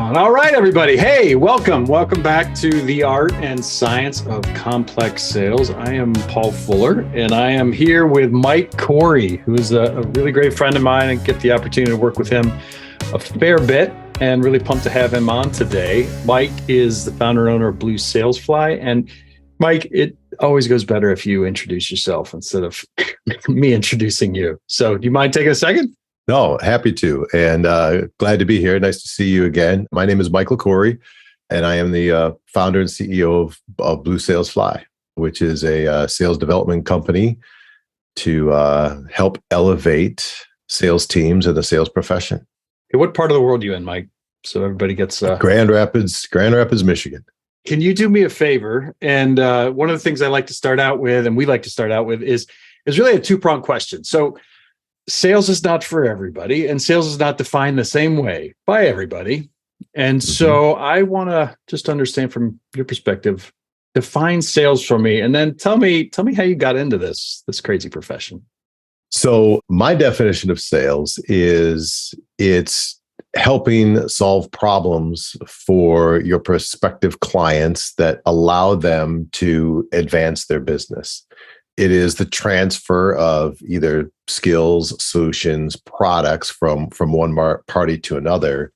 on. All right, everybody. Hey, welcome. Welcome back to the art and science of complex sales. I am Paul Fuller, and I am here with Mike Koory, who is a really great friend of mine, and get the opportunity to work with him a fair bit, and really pumped to have him on today. Mike is the founder and owner of Blue SalesFly. And Mike, it always goes better if you introduce yourself instead of me introducing you. So do you mind taking a second? No, happy to. And glad to be here. Nice to see you again. My name is Mike Koory, and I am the founder and CEO of Blue SalesFly, which is a sales development company to help elevate sales teams in the sales profession. Hey, what part of the world are you in, Mike? So everybody gets... Grand Rapids, Michigan. Can you do me a favor? And one of the things I like to start out with, and we like to start out with, is really a two-pronged question. So sales is not for everybody, and sales is not defined the same way by everybody. And so I want to just understand from your perspective, define sales for me, and then tell me how you got into this crazy profession. So my definition of sales is it's helping solve problems for your prospective clients that allow them to advance their business. It is the transfer of either skills, solutions, products from one party to another.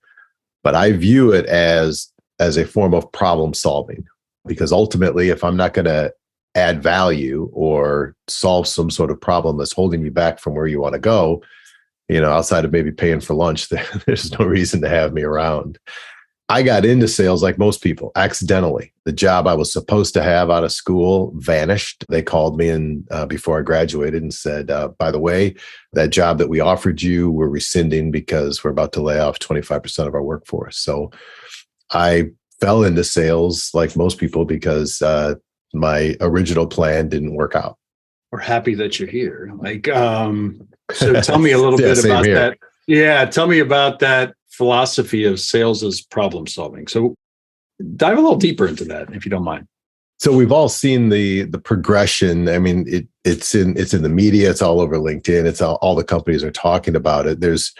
But I view it as a form of problem solving, because ultimately, if I'm not going to add value or solve some sort of problem that's holding you back from where you want to go, outside of maybe paying for lunch, there's no reason to have me around. I got into sales like most people, accidentally. The job I was supposed to have out of school vanished. They called me in before I graduated and said, by the way, that job that we offered you, we're rescinding because we're about to lay off 25% of our workforce. So I fell into sales like most people because my original plan didn't work out. We're happy that you're here. So tell me a little bit about that. Yeah, tell me about that philosophy of sales as problem solving. So dive a little deeper into that, if you don't mind. So we've all seen the progression. I mean, it's in the media. It's all over LinkedIn. It's all the companies are talking about it. There's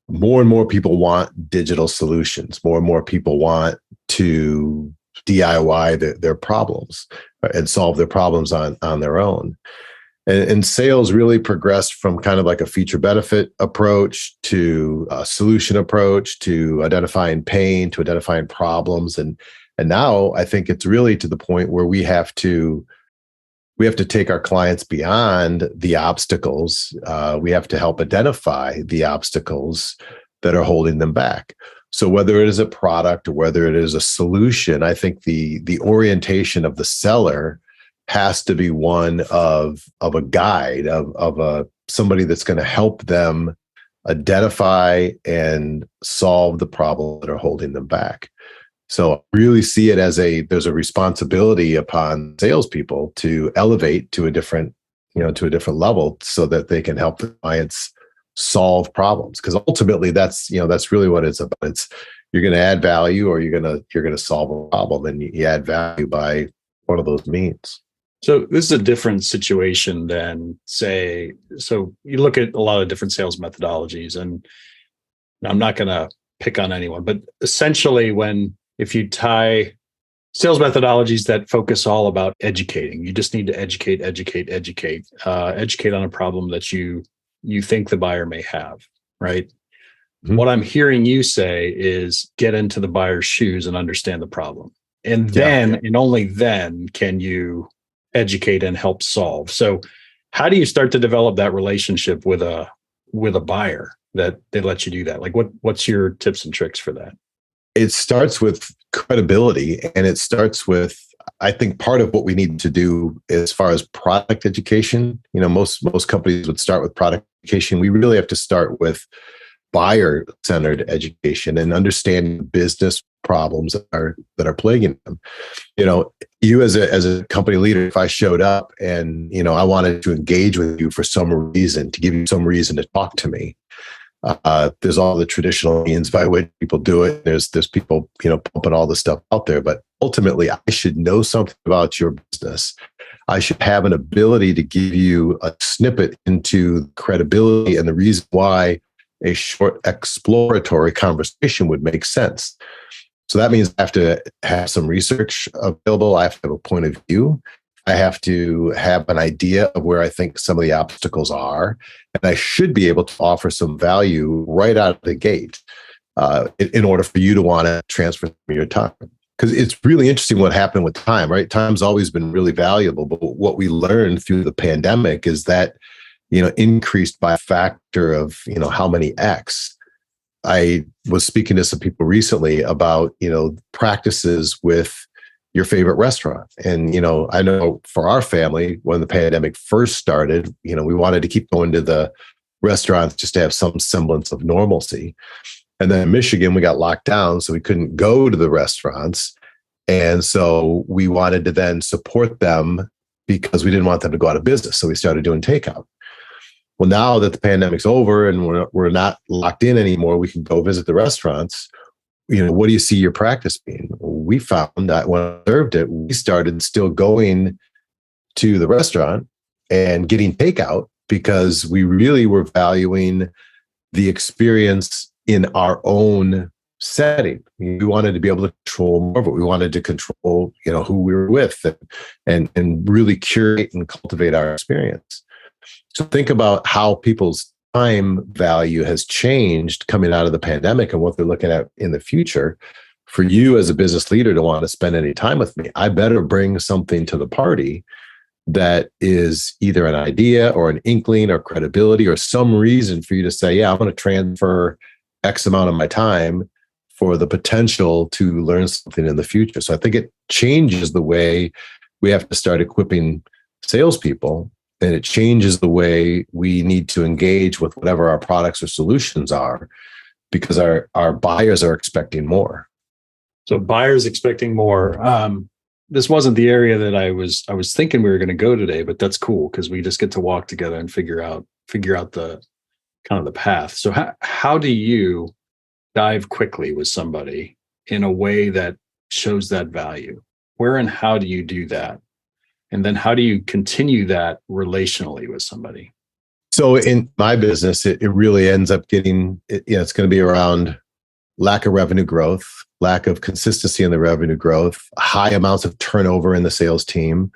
more and more people want digital solutions. More and more people want to DIY their problems and solve their problems on their own. And sales really progressed from kind of like a feature benefit approach to a solution approach to identifying pain, to identifying problems. And now I think it's really to the point where we have to take our clients beyond the obstacles. We have to help identify the obstacles that are holding them back. So whether it is a product or whether it is a solution, I think the orientation of the seller has to be one of a guide, of somebody that's going to help them identify and solve the problem that are holding them back. So I really see it as there's a responsibility upon salespeople to elevate to a different level so that they can help the clients solve problems. Because ultimately that's really what it's about. It's you're going to add value or you're going to solve a problem, and you add value by one of those means. So this is a different situation than, say, so you look at a lot of different sales methodologies, and I'm not going to pick on anyone, but essentially if you tie sales methodologies that focus all about educating, you just need to educate on a problem that you think the buyer may have, right? Mm-hmm. What I'm hearing you say is get into the buyer's shoes and understand the problem. And then, and only then, can you educate and help solve. So how do you start to develop that relationship with a buyer that they let you do that? Like what's your tips and tricks for that? It starts with credibility, and it starts with, I think, part of what we need to do as far as product education. Most companies would start with product education. We really have to start with buyer-centered education and understanding business problems that are plaguing them. You as a company leader, if I showed up and I wanted to engage with you for some reason, to give you some reason to talk to me, there's all the traditional means by which people do it. There's people pumping all the stuff out there, but ultimately I should know something about your business. I should have an ability to give you a snippet into credibility and the reason why a short exploratory conversation would make sense. So that means I have to have some research available. I have to have a point of view. I have to have an idea of where I think some of the obstacles are. And I should be able to offer some value right out of the gate in order for you to want to transfer your time. Because it's really interesting what happened with time, right? Time's always been really valuable. But what we learned through the pandemic is that, increased by a factor of, how many X. I was speaking to some people recently about, practices with your favorite restaurant. And, I know for our family, when the pandemic first started, we wanted to keep going to the restaurants just to have some semblance of normalcy. And then in Michigan, we got locked down, so we couldn't go to the restaurants. And so we wanted to then support them because we didn't want them to go out of business. So we started doing takeout. Well, now that the pandemic's over and we're not locked in anymore, we can go visit the restaurants. What do you see your practice being? We found that when I observed it, we started still going to the restaurant and getting takeout because we really were valuing the experience in our own setting. We wanted to be able to control more, but we wanted to control, who we were with and really curate and cultivate our experience. So think about how people's time value has changed coming out of the pandemic and what they're looking at in the future. For you as a business leader to want to spend any time with me, I better bring something to the party that is either an idea or an inkling or credibility or some reason for you to say, yeah, I'm going to transfer X amount of my time for the potential to learn something in the future. So I think it changes the way we have to start equipping salespeople, and it changes the way we need to engage with whatever our products or solutions are, because our buyers are expecting more. So buyers expecting more. This wasn't the area that I was thinking we were going to go today, but that's cool because we just get to walk together and figure out the kind of the path. So how do you dive quickly with somebody in a way that shows that value? Where and how do you do that? And then how do you continue that relationally with somebody? So in my business, it really ends up getting, it's going to be around lack of revenue growth, lack of consistency in the revenue growth, high amounts of turnover in the sales team,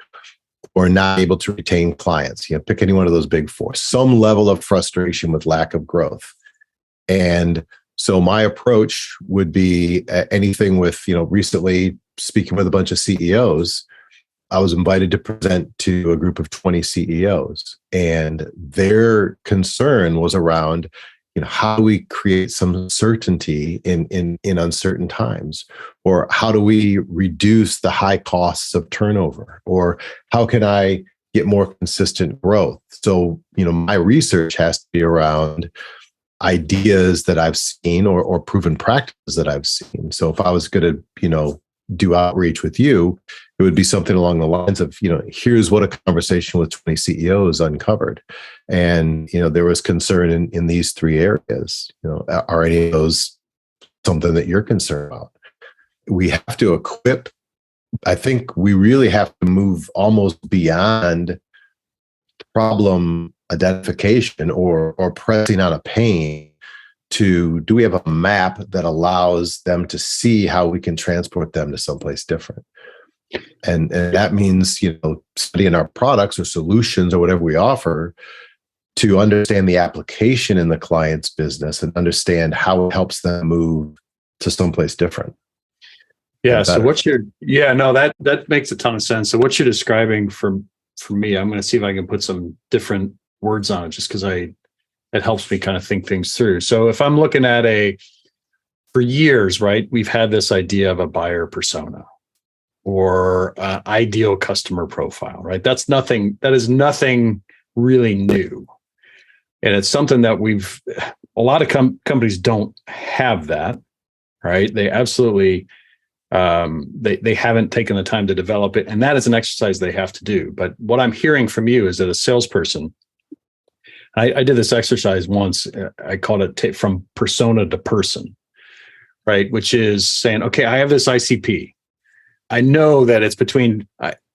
or not able to retain clients. Pick any one of those big four. Some level of frustration with lack of growth. And so my approach would be anything with, recently speaking with a bunch of CEOs, I was invited to present to a group of 20 CEOs, and their concern was around, how do we create some certainty in uncertain times? Or how do we reduce the high costs of turnover? Or how can I get more consistent growth? So, my research has to be around ideas that I've seen or proven practices that I've seen. So if I was going to, do outreach with you, it would be something along the lines of, here's what a conversation with 20 CEOs uncovered. And, there was concern in these three areas. Are any of those something that you're concerned about? We have to equip. I think we really have to move almost beyond problem identification or pressing on a pain to, do we have a map that allows them to see how we can transport them to someplace different? And that means, studying our products or solutions or whatever we offer to understand the application in the client's business and understand how it helps them move to someplace different. Yeah. So that makes a ton of sense. So what you're describing for me, I'm going to see if I can put some different words on it just because it helps me kind of think things through. So if I'm looking at for years, right, we've had this idea of a buyer persona or ideal customer profile, right? That is nothing really new. And it's something that a lot of companies don't have that, right? They absolutely, they haven't taken the time to develop it. And that is an exercise they have to do. But what I'm hearing from you is that a salesperson, I did this exercise once. I called it from persona to person, right? Which is saying, okay, I have this ICP. I know that it's between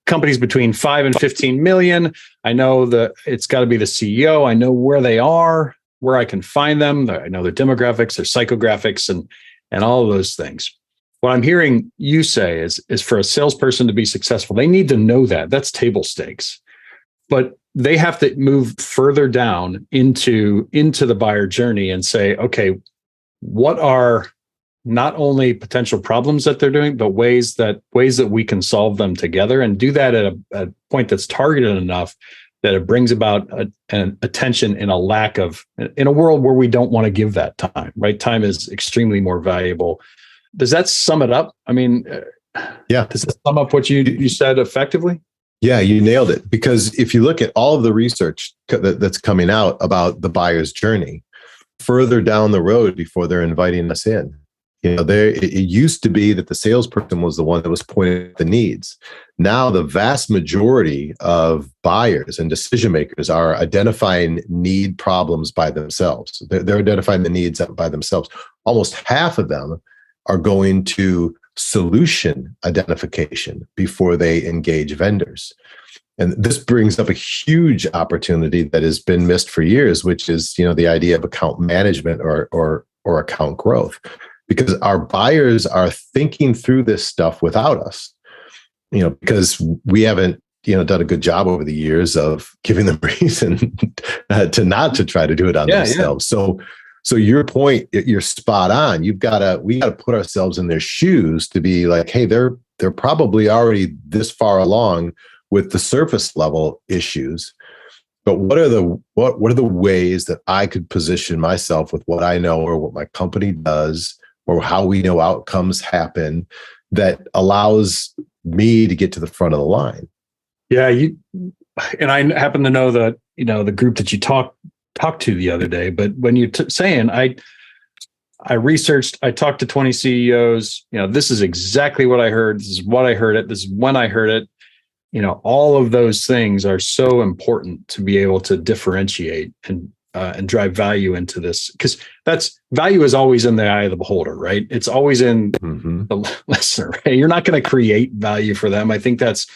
companies between 5 and 15 million. I know that it's got to be the CEO. I know where they are. where I can find them. I know their demographics, their psychographics, and all of those things. What I'm hearing you say is for a salesperson to be successful, they need to know that. That's table stakes. But they have to move further down into the buyer journey and say, okay, what are not only potential problems that they're doing, but ways that we can solve them together, and do that at a point that's targeted enough that it brings about an attention in a world where we don't want to give that time, right? Time is extremely more valuable. Does that sum it up? I mean, yeah. Does that sum up what you said effectively? Yeah, you nailed it. Because if you look at all of the research that's coming out about the buyer's journey, further down the road before they're inviting us in, it used to be that the salesperson was the one that was pointing at the needs. Now, the vast majority of buyers and decision makers are identifying need problems by themselves. They're identifying the needs by themselves. Almost half of them are going to solution identification before they engage vendors. And this brings up a huge opportunity that has been missed for years, which is, the idea of account management or account growth. Because our buyers are thinking through this stuff without us, because we haven't, done a good job over the years of giving them reason to try to do it on themselves. Yeah. So your point, you're spot on. We got to put ourselves in their shoes to be like, hey, they're probably already this far along with the surface level issues. But what are the ways that I could position myself with what I know or what my company does, or how we know outcomes happen, that allows me to get to the front of the line? Yeah, and I happen to know that the group that you talked to the other day. But when you're saying I researched, I talked to 20 CEOs. This is exactly what I heard. This is what I heard it. This is when I heard it. All of those things are so important to be able to differentiate and drive value into this, because value is always in the eye of the beholder, right? It's always in the listener. Right? You're not going to create value for them. I think that's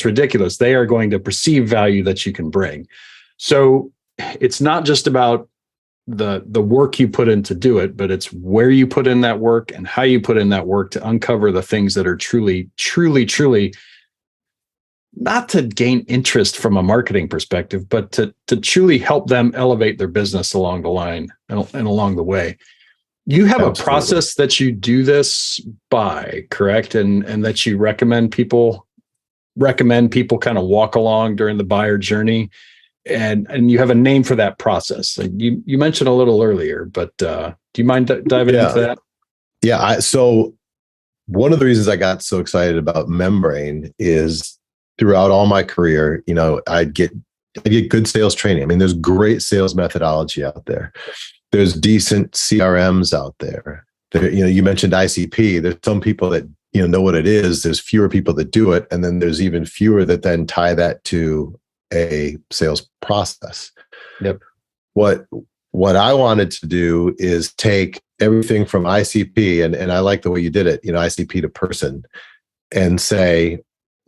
ridiculous. They are going to perceive value that you can bring. So it's not just about the work you put in to do it, but it's where you put in that work and how you put in that work to uncover the things that are truly, truly, truly, not to gain interest from a marketing perspective, but to truly help them elevate their business along the line and along the way. You have Absolutely. A process that you do this by, correct? And that you recommend people kind of walk along during the buyer journey. And you have a name for that process. You mentioned a little earlier, but do you mind diving into that? Yeah. So one of the reasons I got so excited about Membrain is throughout all my career, I'd get good sales training. I mean, there's great sales methodology out there. There's decent CRMs out there. You mentioned ICP. There's some people that know what it is. There's fewer people that do it, and then there's even fewer that then tie that to a sales process. Yep. What I wanted to do is take everything from ICP, and I like the way you did it, ICP to person, and say,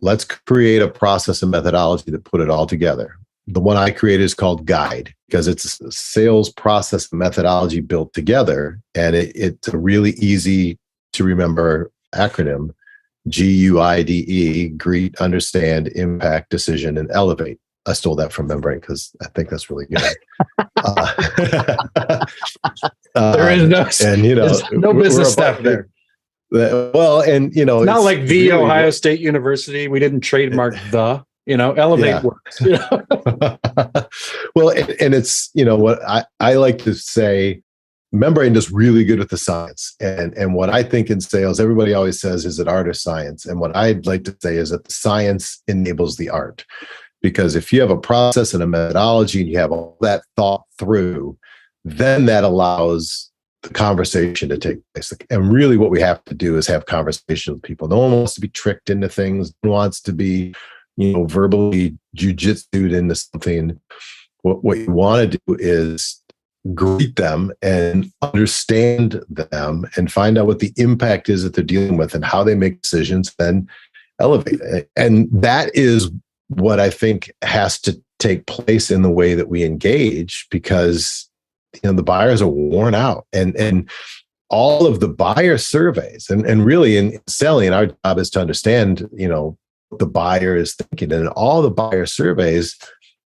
let's create a process and methodology that put it all together. The one I created is called Guide, because it's a sales process and methodology built together, and it's a really easy to remember acronym: GUIDE, greet, understand, impact, decision, and elevate. I stole that from Membrain because I think that's really good. There is no business stuff there. Well, and it's not like the really Ohio State University. We didn't trademark elevate works. Well, and it's what I like to say. Membrain does really good with the science, and what I think in sales, everybody always says, is it art or science? And what I'd like to say is that the science enables the art. Because if you have a process and a methodology and you have all that thought through, then that allows the conversation to take place. And really what we have to do is have conversation with people. No one wants to be tricked into things. No one wants to be, verbally jujitsu'd into something. What you want to do is greet them and understand them and find out what the impact is that they're dealing with and how they make decisions, then elevate it. And that is what I think has to take place in the way that we engage, because the buyers are worn out, and all of the buyer surveys, and really in selling, our job is to understand, what the buyer is thinking. And in all the buyer surveys,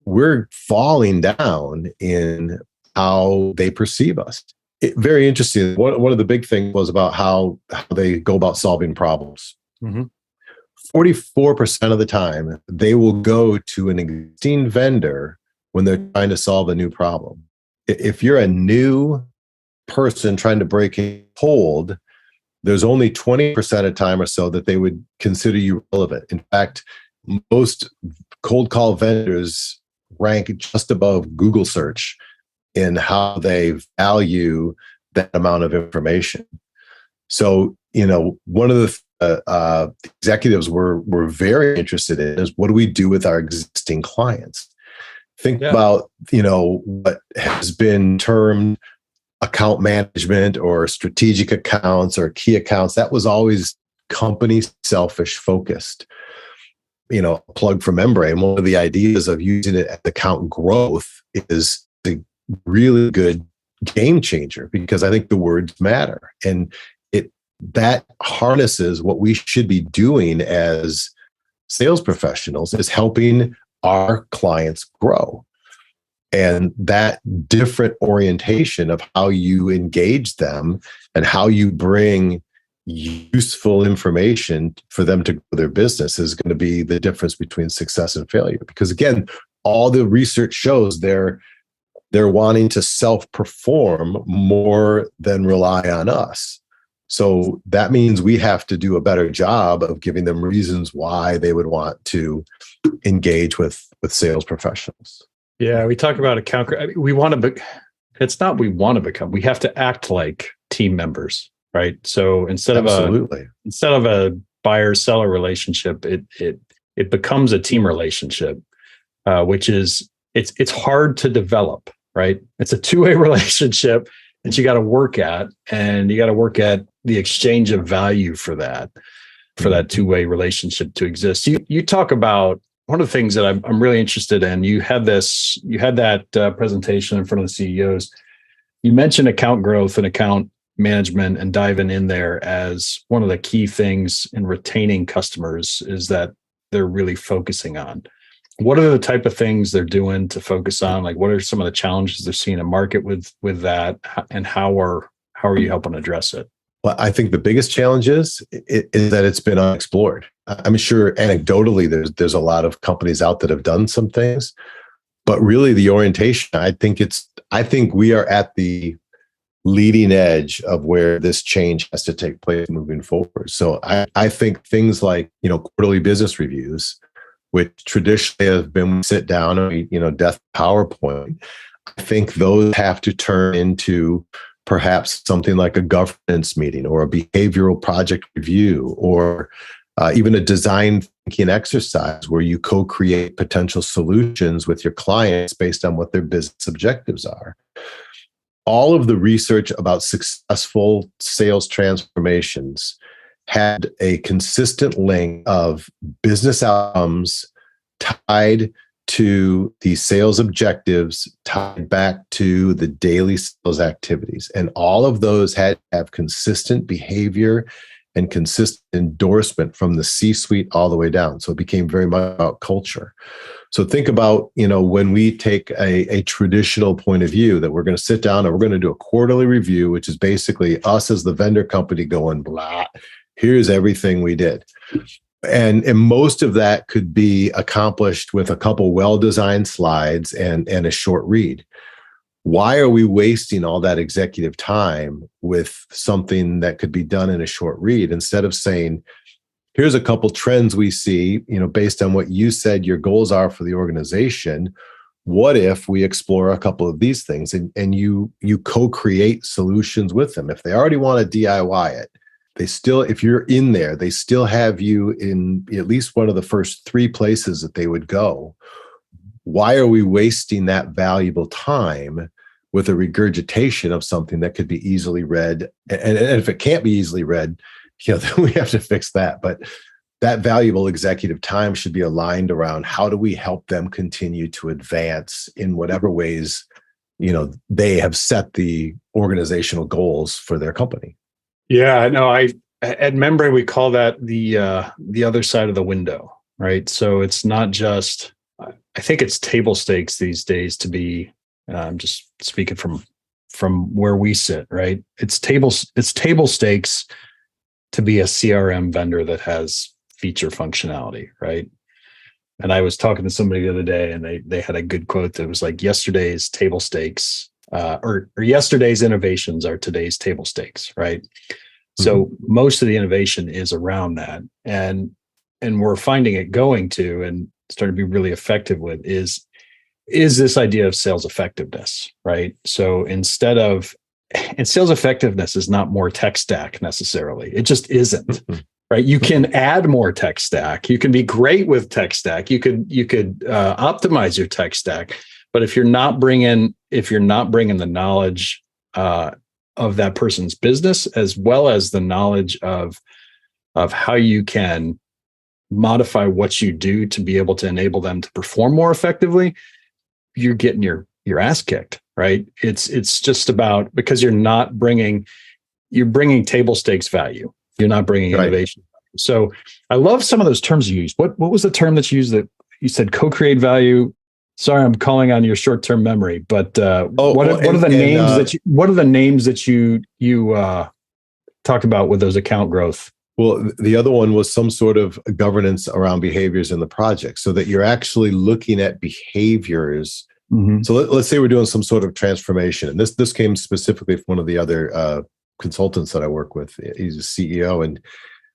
we're falling down in how they perceive us. Very interesting. One of the big things was about how they go about solving problems. 44% of the time, they will go to an existing vendor when they're trying to solve a new problem. If you're a new person trying to break a cold, there's only 20% of the time or so that they would consider you relevant. In fact, most cold call vendors rank just above Google search in how they value that amount of information. So, one of the executives were very interested in is, what do we do with our existing clients? Think about, what has been termed account management or strategic accounts or key accounts. That was always company selfish focused. Plug for Membrain. One of the ideas of using it as account growth is a really good game changer, because I think the words matter, and that harnesses what we should be doing as sales professionals, is helping our clients grow. And that different orientation of how you engage them and how you bring useful information for them to grow their business is going to be the difference between success and failure. Because again, all the research shows they're wanting to self-perform more than rely on us. So that means we have to do a better job of giving them reasons why they would want to engage with sales professionals. Yeah, we talk about account. We want to. It's not we want to become. We have to act like team members, right? So instead of a buyer-seller relationship, it becomes a team relationship, which is it's hard to develop, right? It's a two-way relationship that you got to work at, and you got to work at the exchange of value for that two-way relationship to exist. You talk about one of the things that I'm really interested in. You had that presentation in front of the CEOs. You mentioned account growth and account management, and diving in there as one of the key things in retaining customers is that they're really focusing on. What are the type of things they're doing to focus on? Like, what are some of the challenges they're seeing in market with that, and how are you helping address it? Well, I think the biggest challenge is that it's been unexplored. I'm sure anecdotally there's a lot of companies out that have done some things, but really the orientation, I think we are at the leading edge of where this change has to take place moving forward. So I think things like, quarterly business reviews, which traditionally have been sit down and death PowerPoint, I think those have to turn into perhaps something like a governance meeting or a behavioral project review, or even a design thinking exercise where you co-create potential solutions with your clients based on what their business objectives are. All of the research about successful sales transformations had a consistent link of business outcomes tied to the sales objectives, tied back to the daily sales activities. And all of those had to have consistent behavior and consistent endorsement from the C-suite all the way down. So it became very much about culture. So think about, when we take a traditional point of view that we're going to sit down and we're going to do a quarterly review, which is basically us as the vendor company going, blah, here's everything we did. And most of that could be accomplished with a couple well-designed slides and a short read. Why are we wasting all that executive time with something that could be done in a short read, instead of saying, here's a couple trends we see, based on what you said your goals are for the organization. What if we explore a couple of these things, and you co-create solutions with them? If they already want to DIY it, if you're in there, they still have you in at least one of the first three places that they would go. Why are we wasting that valuable time with a regurgitation of something that could be easily read? And if it can't be easily read, then we have to fix that. But that valuable executive time should be aligned around how do we help them continue to advance in whatever ways they have set the organizational goals for their company. Yeah, no, at Membrain, we call that the other side of the window, right? So it's not just, I think it's table stakes these days to be, I'm just speaking from where we sit, right? It's table stakes to be a CRM vendor that has feature functionality, right? And I was talking to somebody the other day, and they had a good quote that was like, yesterday's table stakes, or yesterday's innovations are today's table stakes, right? So most of the innovation is around that, and we're finding it going to and starting to be really effective with is this idea of sales effectiveness, right? So and sales effectiveness is not more tech stack necessarily. It just isn't, right? You can add more tech stack. You can be great with tech stack. You could optimize your tech stack, but if you're not bringing the knowledge of that person's business, as well as the knowledge of how you can modify what you do to be able to enable them to perform more effectively, you're getting your ass kicked, right? It's just about, because you're bringing table stakes value. You're not bringing innovation. Right. So I love some of those terms you used. What was the term that you used that you said co-create value? Sorry, I'm calling on your short-term memory, but what are the names that you talked about with those account growth? Well, the other one was some sort of governance around behaviors in the project, so that you're actually looking at behaviors. Mm-hmm. So let's say we're doing some sort of transformation, and this came specifically from one of the other consultants that I work with. He's a CEO, and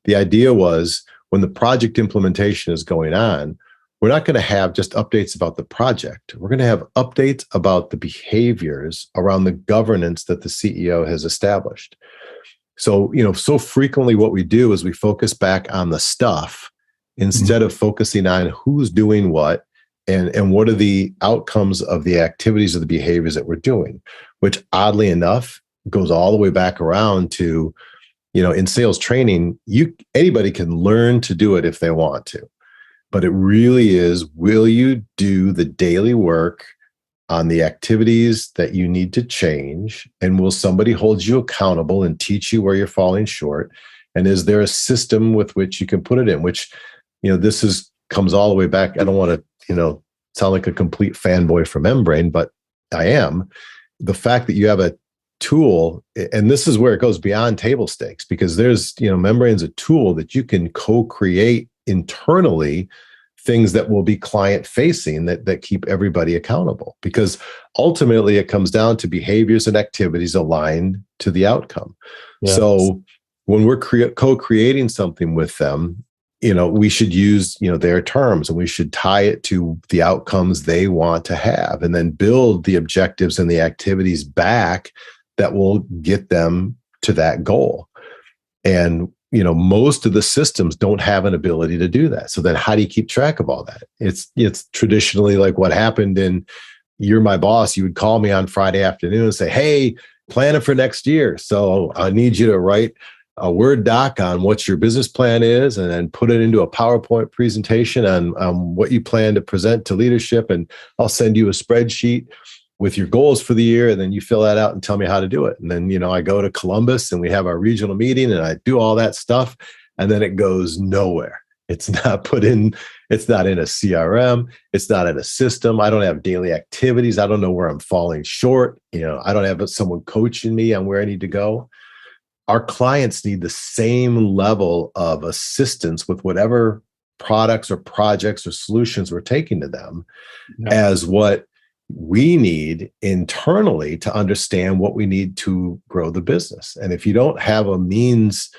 the idea was, when the project implementation is going on, we're not going to have just updates about the project. We're going to have updates about the behaviors around the governance that the CEO has established. So, so frequently what we do is we focus back on the stuff instead of focusing on who's doing what and what are the outcomes of the activities or the behaviors that we're doing, which oddly enough goes all the way back around to, in sales training, anybody can learn to do it if they want to. But it really is, will you do the daily work on the activities that you need to change? And will somebody hold you accountable and teach you where you're falling short? And is there a system with which you can put it in? Which, comes all the way back. I don't want to, sound like a complete fanboy for Membrain, but I am. The fact that you have a tool, and this is where it goes beyond table stakes, because there's, Membrain's a tool that you can co-create internally, things that will be client facing that keep everybody accountable, because ultimately it comes down to behaviors and activities aligned to the outcome. Yeah. So when we're co-creating something with them, we should use, their terms, and we should tie it to the outcomes they want to have, and then build the objectives and the activities back that will get them to that goal. And most of the systems don't have an ability to do that. So then how do you keep track of all that? It's traditionally like what happened in You're My Boss. You would call me on Friday afternoon and say, hey, planning for next year. So I need you to write a Word doc on what your business plan is, and then put it into a PowerPoint presentation on what you plan to present to leadership. And I'll send you a spreadsheet with your goals for the year, and then you fill that out and tell me how to do it. And then, I go to Columbus and we have our regional meeting and I do all that stuff, and then it goes nowhere. It's not in a CRM. It's not in a system. I don't have daily activities. I don't know where I'm falling short. I don't have someone coaching me on where I need to go. Our clients need the same level of assistance with whatever products or projects or solutions we're taking to them as what we need internally to understand what we need to grow the business. And if you don't have a means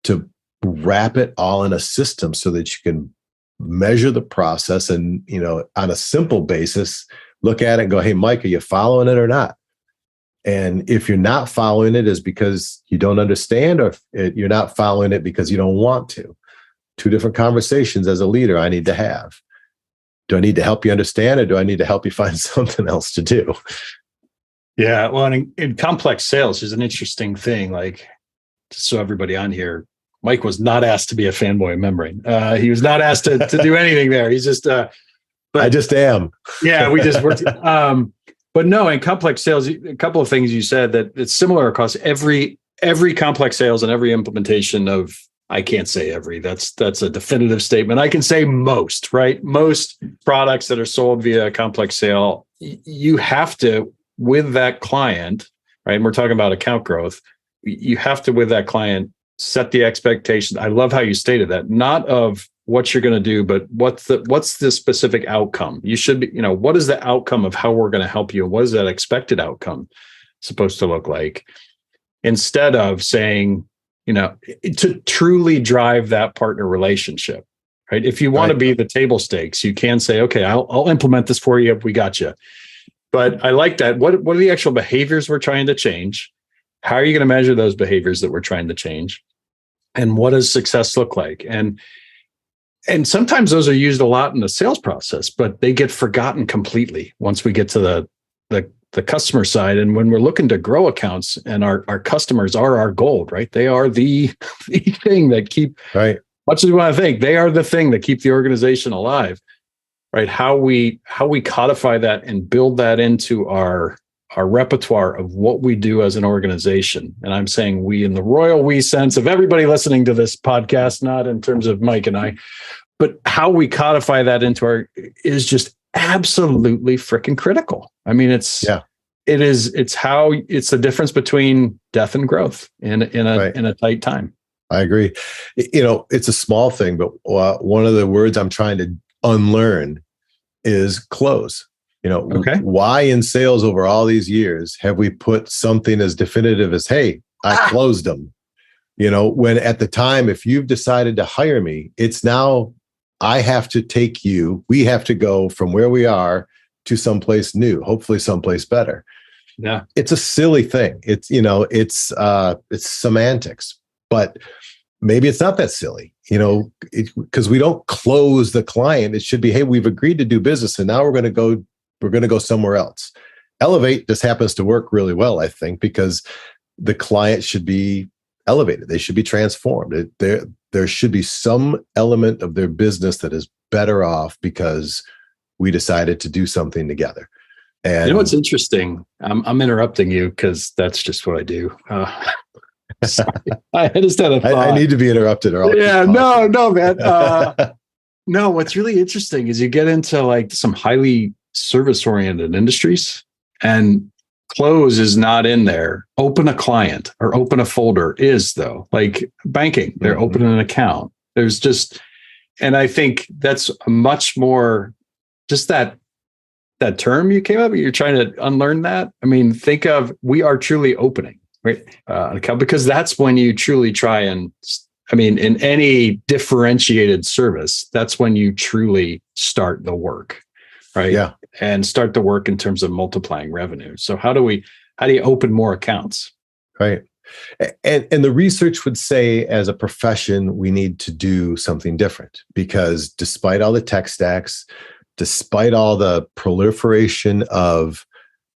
to wrap it all in a system so that you can measure the process and, on a simple basis, look at it and go, hey, Mike, are you following it or not? And if you're not following it, is because you don't understand, or if you're not following it because you don't want to. Two different conversations as a leader I need to have. Do I need to help you understand, or do I need to help you find something else to do? Yeah, well, in complex sales, there's an interesting thing. Like, just so everybody on here, Mike was not asked to be a fanboy of Membrain. He was not asked to do anything there. He's just, I just am. Yeah, we just worked. But no, in complex sales, a couple of things you said that it's similar across every complex sales and every implementation of, I can't say every, that's a definitive statement. I can say most, right? Most products that are sold via a complex sale, you have to, with that client, right? And we're talking about account growth. You have to, with that client, set the expectation. I love how you stated that, not of what you're going to do, but what's the specific outcome. You should be, what is the outcome of how we're going to help you? What is that expected outcome supposed to look like? Instead of saying, to truly drive that partner relationship, right? If you want to be the table stakes, you can say, okay, I'll implement this for you. We got you. But I like that. What are the actual behaviors we're trying to change? How are you going to measure those behaviors that we're trying to change? And what does success look like? And sometimes those are used a lot in the sales process, but they get forgotten completely once we get to the customer side. And when we're looking to grow accounts, and our customers are our gold, right? They are the thing that keep, right. Much as we want to think, they are the thing that keep the organization alive, right? How we codify that and build that into our repertoire of what we do as an organization. And I'm saying we in the royal we sense of everybody listening to this podcast, not in terms of Mike and I, but how we codify that into is just absolutely freaking critical. I mean, it's the difference between death and growth in a tight time. I agree. It's a small thing, but one of the words I'm trying to unlearn is close. Why in sales over all these years have we put something as definitive as, hey, I closed them? When at the time, if you've decided to hire me, it's now I have to take you, we have to go from where we are to someplace new, hopefully someplace better. Yeah. It's a silly thing. It's semantics, but maybe it's not that silly, because we don't close the client. It should be, hey, we've agreed to do business and now we're going to go somewhere else. Elevate just happens to work really well, I think, because the client should be elevated. They should be transformed. There should be some element of their business that is better off because we decided to do something together. And what's interesting? I'm interrupting you because that's just what I do. Sorry. I just had a thought. I need to be interrupted. Or no, man. No, what's really interesting is you get into like some highly service-oriented industries, and close is not in there. Open a client or open a folder is, though. Like banking, they're opening an account. There's just, and I think that's a much more just that term you came up with. You're trying to unlearn that. I mean, think of, we are truly opening, right? An account, because that's when you truly try and, in any differentiated service, that's when you truly start the work, right? Yeah. And start the work in terms of multiplying revenue. So how do you open more accounts? Right. And the research would say, as a profession, we need to do something different, because despite all the tech stacks, despite all the proliferation of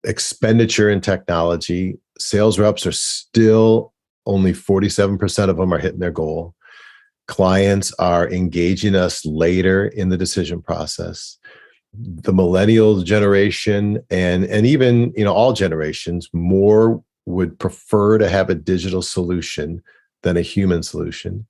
expenditure in technology, sales reps are still only 47% of them are hitting their goal. Clients are engaging us later in the decision process. The millennial generation and even all generations more would prefer to have a digital solution than a human solution.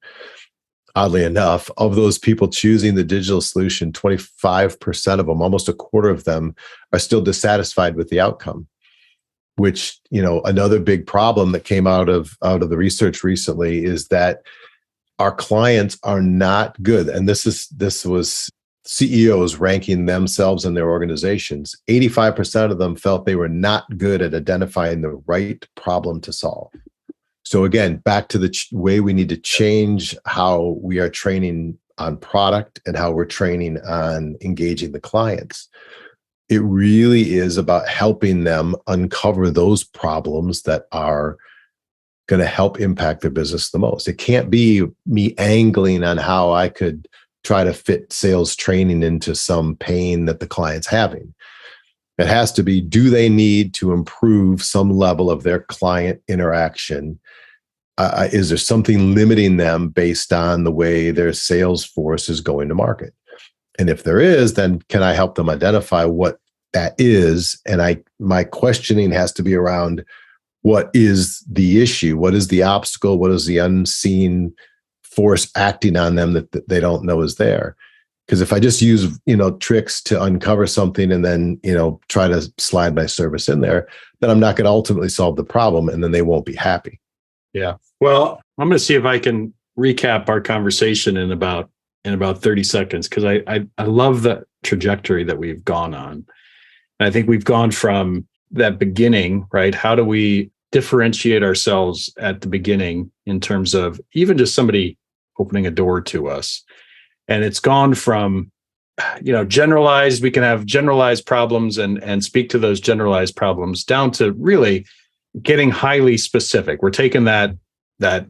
Oddly enough, of those people choosing the digital solution, 25% of them, almost a quarter of them, are still dissatisfied with the outcome. Which, another big problem that came out of the research recently is that our clients are not good. And this was CEOs ranking themselves and their organizations. 85% of them felt they were not good at identifying the right problem to solve. So again, back to the way we need to change how we are training on product and how we're training on engaging the clients. It really is about helping them uncover those problems that are going to help impact their business the most. It can't be me angling on how I could try to fit sales training into some pain that the client's having. It has to be, do they need to improve some level of their client interaction? Is there something limiting them based on the way their sales force is going to market? And if there is, then can I help them identify what that is. And my questioning has to be around, what is the issue? What is the obstacle? What is the unseen force acting on them that they don't know is there? Because if I just use, tricks to uncover something and then, try to slide my service in there, then I'm not going to ultimately solve the problem, and then they won't be happy. Yeah. Well, I'm going to see if I can recap our conversation in about 30 seconds, because I love the trajectory that we've gone on. And I think we've gone from that beginning, right? How do we differentiate ourselves at the beginning in terms of even just somebody opening a door to us? And it's gone from, generalized, we can have generalized problems and speak to those generalized problems, down to really getting highly specific. We're taking that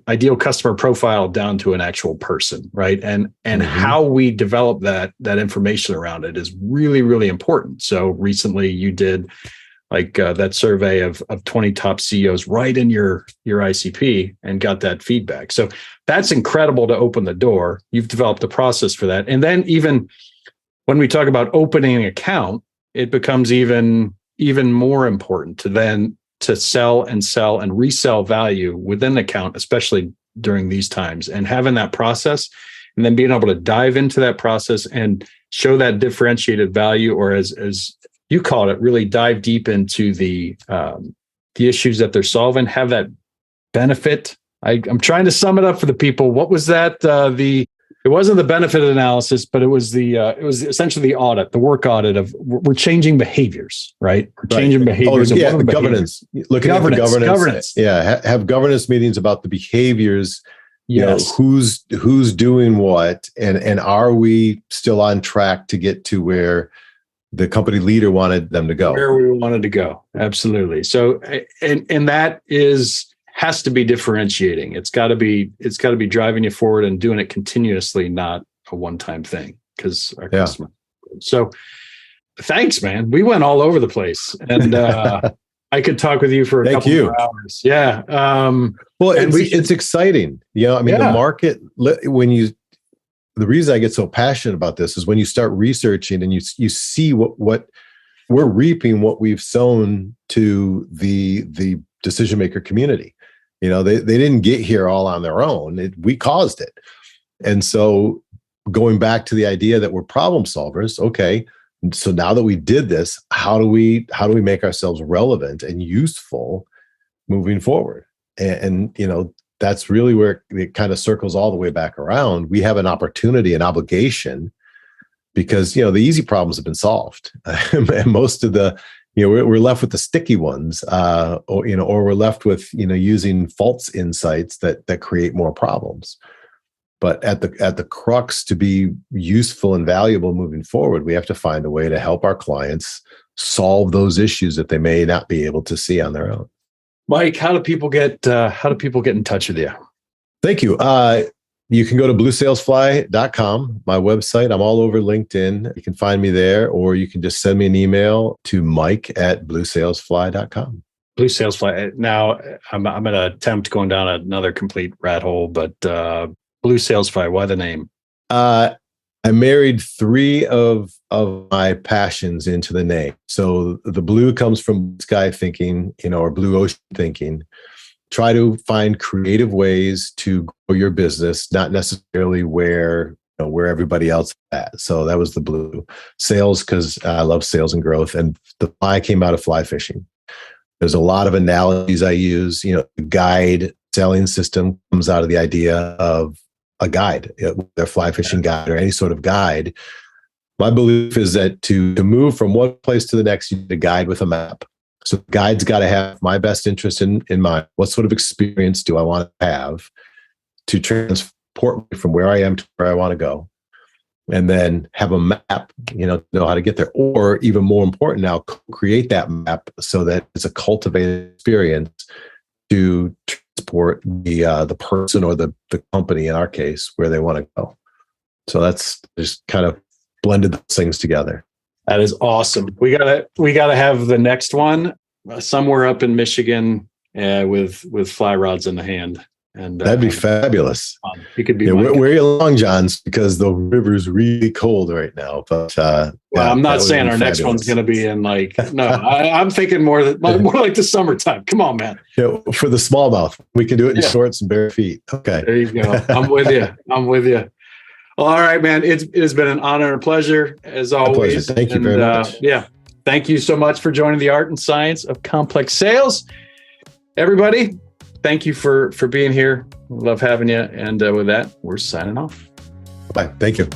ideal customer profile down to an actual person, right? And how we develop that information around it is really, really important. So recently you did that survey of 20 top CEOs right in your ICP and got that feedback. So that's incredible to open the door. You've developed a process for that. And then even when we talk about opening an account, it becomes even more important to sell and resell value within the account, especially during these times, and having that process, and then being able to dive into that process and show that differentiated value, or as you call it, really dive deep into the issues that they're solving, have that benefit. I'm trying to sum it up for the people. What was that? It wasn't the benefit analysis, but it was essentially the audit, the work audit of we're changing behaviors, right? We're changing behaviors. The governance. Looking at the governance. Yeah, have governance meetings about the behaviors. Yes. Who's doing what, and are we still on track to get to where the company leader wanted them to go? Where we wanted to go. Absolutely. So, and that has to be differentiating. It's got to be driving you forward and doing it continuously, not a one-time thing, because our customer. So thanks, man. We went all over the place, and I could talk with you for a couple more hours. Yeah. Well, it's exciting. The market, the reason I get so passionate about this is when you start researching and you see what we're reaping, what we've sown to the decision maker community. They didn't get here all on their own. We caused it. And so going back to the idea that we're problem solvers, okay, so now that we did this, how do we make ourselves relevant and useful moving forward? And that's really where it kind of circles all the way back around. We have an opportunity, an obligation, because the easy problems have been solved, and most of the we're left with the sticky ones, or we're left with using false insights that create more problems. But at the crux, to be useful and valuable moving forward, we have to find a way to help our clients solve those issues that they may not be able to see on their own. Mike, how do people get in touch with you? Thank you. You can go to bluesalesfly.com, my website. I'm all over LinkedIn. You can find me there, or you can just send me an email to mike@bluesalesfly.com. Blue SalesFly. Now, I'm going to attempt going down another complete rat hole, but Blue SalesFly, why the name? I married three of my passions into the name. So the blue comes from sky thinking, or blue ocean thinking. Try to find creative ways to grow your business, not necessarily where everybody else is at. So that was the blue. Sales, because I love sales and growth. And the fly came out of fly fishing. There's a lot of analogies I use. The guide selling system comes out of the idea of a guide, their fly fishing guide or any sort of guide. My belief is that to move from one place to the next, you need a guide with a map. So the guide's got to have my best interest in mind. What sort of experience do I want to have to transport me from where I am to where I want to go? And then have a map, know how to get there. Or even more important now, create that map so that it's a cultivated experience to transport the person or the company, in our case, where they want to go. So that's just kind of blended those things together. That is awesome. We gotta have the next one somewhere up in Michigan with fly rods in the hand. And that'd be fabulous. He could be. Yeah, wear your long johns because the river's really cold right now. But well, I'm not saying our next one's going to be in I'm thinking more like the summertime. Come on, man. Yeah, for the smallmouth, we can do it in shorts and bare feet. Okay, there you go. I'm with you. Well, all right, man. It has been an honor and a pleasure as always. Thank you very much. Thank you so much for joining the art and science of complex sales, everybody. Thank you for being here. Love having you. And with that, we're signing off. Bye. Thank you.